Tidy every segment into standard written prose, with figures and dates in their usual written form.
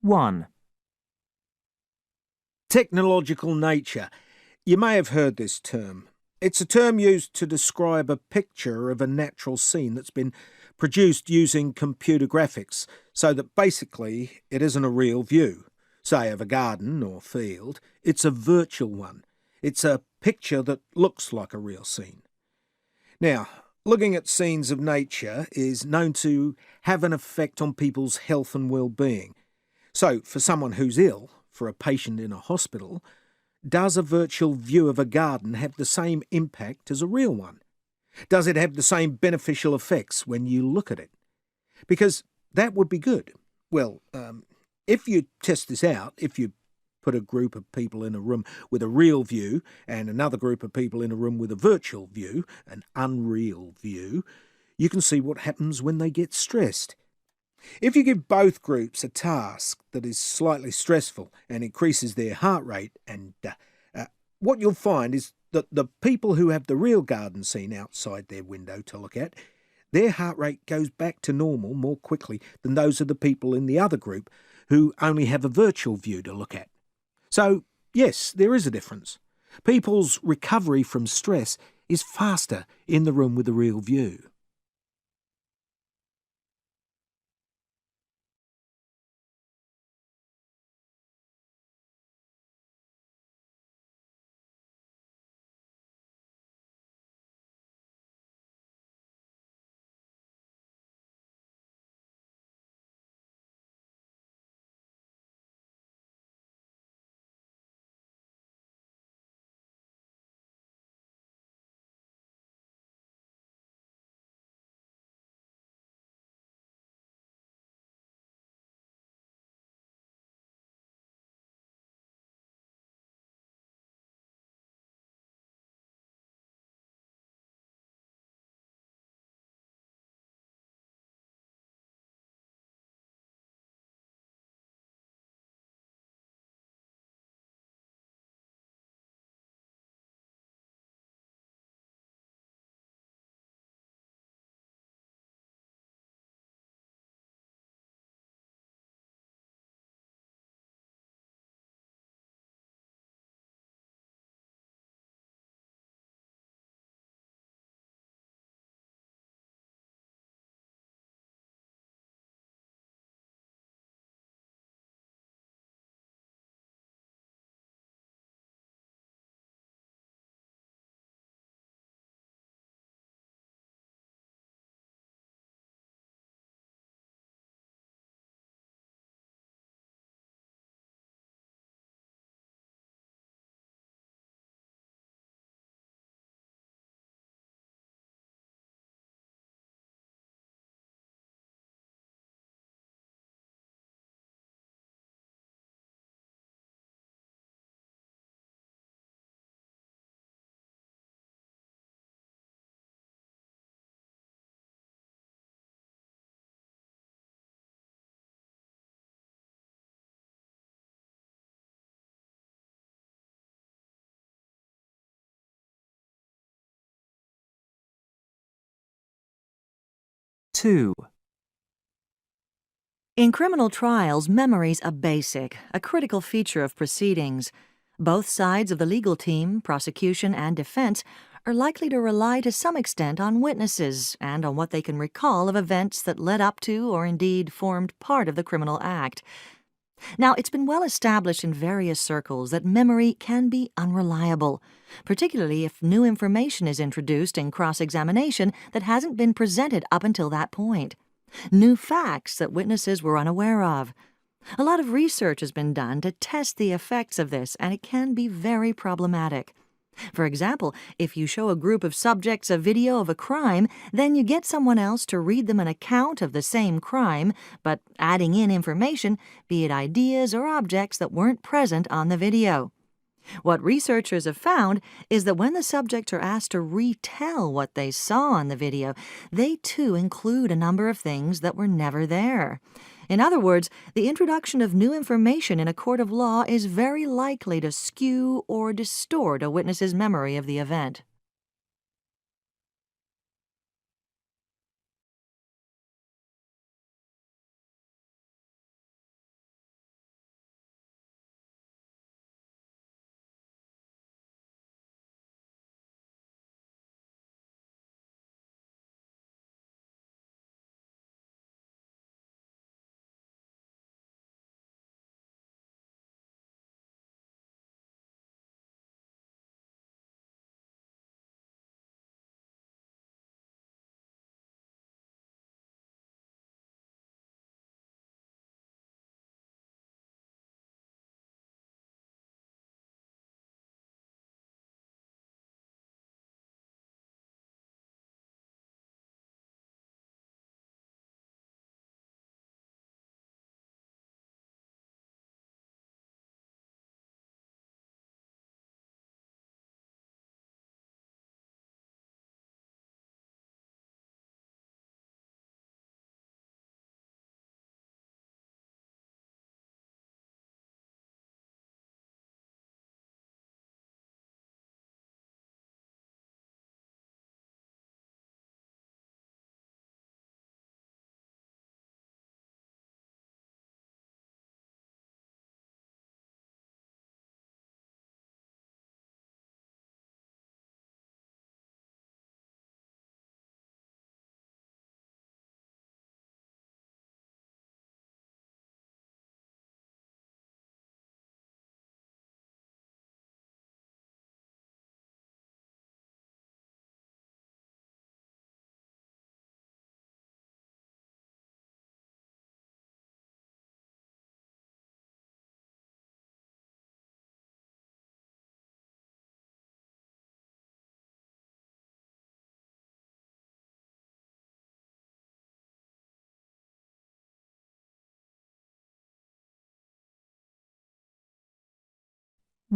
1. Technological nature. You may have heard this term. It's a term used to describe a picture of a natural scene that's been produced using computer graphics, so that basically it isn't a real view, say of a garden or field. It's a virtual one. It's a picture that looks like a real scene. Now, looking at scenes of nature is known to have an effect on people's health and well-being. So, for someone who's ill, for a patient in a hospital, does a virtual view of a garden have the same impact as a real one? Does it have the same beneficial effects when you look at it? Because that would be good. Well, if you test this out, if you put a group of people in a room with a real view and another group of people in a room with a virtual view, an unreal view, you can see what happens when they get stressed. If you give both groups a task that is slightly stressful and increases their heart rate, and what you'll find is that the people who have the real garden scene outside their window to look at, their heart rate goes back to normal more quickly than those of the people in the other group who only have a virtual view to look at. So, yes, there is a difference. People's recovery from stress is faster in the room with a real view. Two. In criminal trials, memory's a basic, a critical feature of proceedings. Both sides of the legal team, prosecution and defense, are likely to rely to some extent on witnesses and on what they can recall of events that led up to or indeed formed part of the criminal act. Now, it's been well established in various circles that memory can be unreliable, particularly if new information is introduced in cross-examination that hasn't been presented up until that point. New facts that witnesses were unaware of. A lot of research has been done to test the effects of this, and it can be very problematic. For example, if you show a group of subjects a video of a crime, then you get someone else to read them an account of the same crime, but adding in information, be it ideas or objects that weren't present on the video. What researchers have found is that when the subjects are asked to retell what they saw on the video, they too include a number of things that were never there. In other words, the introduction of new information in a court of law is very likely to skew or distort a witness's memory of the event.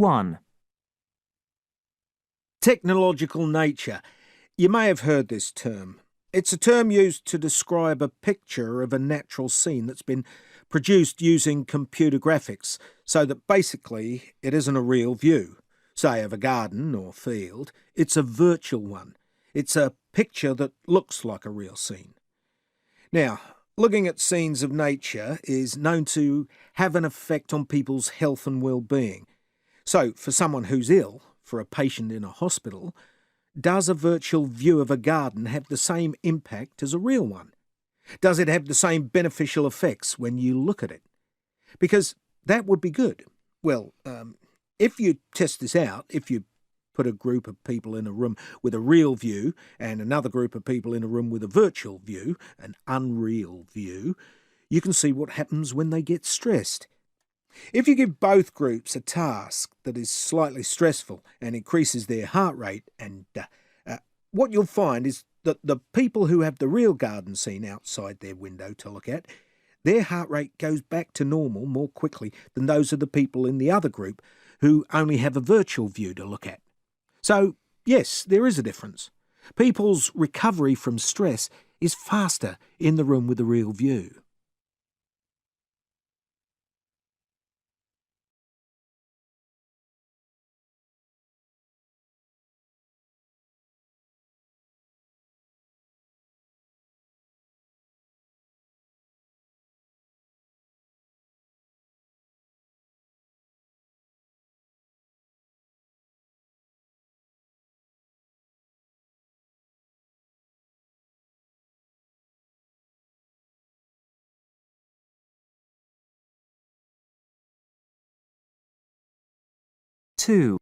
1. Technological nature. You may have heard this term. It's a term used to describe a picture of a natural scene that's been produced using computer graphics, so that basically it isn't a real view, say of a garden or field. It's a virtual one. It's a picture that looks like a real scene. Now, looking at scenes of nature is known to have an effect on people's health and well-being. So, for someone who's ill, for a patient in a hospital, does a virtual view of a garden have the same impact as a real one? Does it have the same beneficial effects when you look at it? Because that would be good. Well, if you test this out, if you put a group of people in a room with a real view and another group of people in a room with a virtual view, an unreal view, you can see what happens when they get stressed. If you give both groups a task that is slightly stressful and increases their heart rate, and what you'll find is that the people who have the real garden scene outside their window to look at, their heart rate goes back to normal more quickly than those of the people in the other group who only have a virtual view to look at. So, yes, there is a difference. People's recovery from stress is faster in the room with the real view. Two.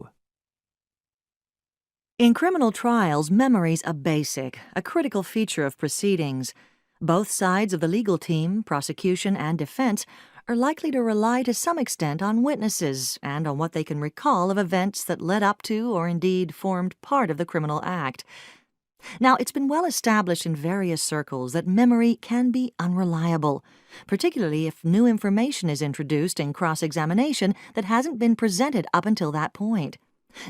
In criminal trials, memory's a basic, a critical feature of proceedings. Both sides of the legal team, prosecution and defense, are likely to rely to some extent on witnesses and on what they can recall of events that led up to or indeed formed part of the criminal act. Now, it's been well established in various circles that memory can be unreliable, particularly if new information is introduced in cross-examination that hasn't been presented up until that point.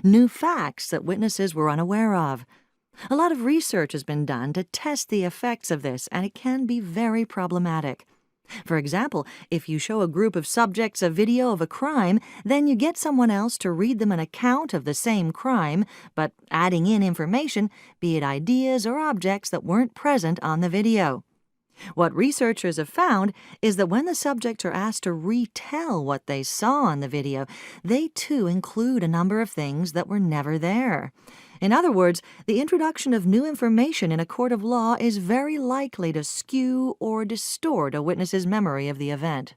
New facts that witnesses were unaware of. A lot of research has been done to test the effects of this, and it can be very problematic. For example, if you show a group of subjects a video of a crime, then you get someone else to read them an account of the same crime, but adding in information, be it ideas or objects that weren't present on the video. What researchers have found is that when the subjects are asked to retell what they saw on the video, they too include a number of things that were never there. In other words, the introduction of new information in a court of law is very likely to skew or distort a witness's memory of the event.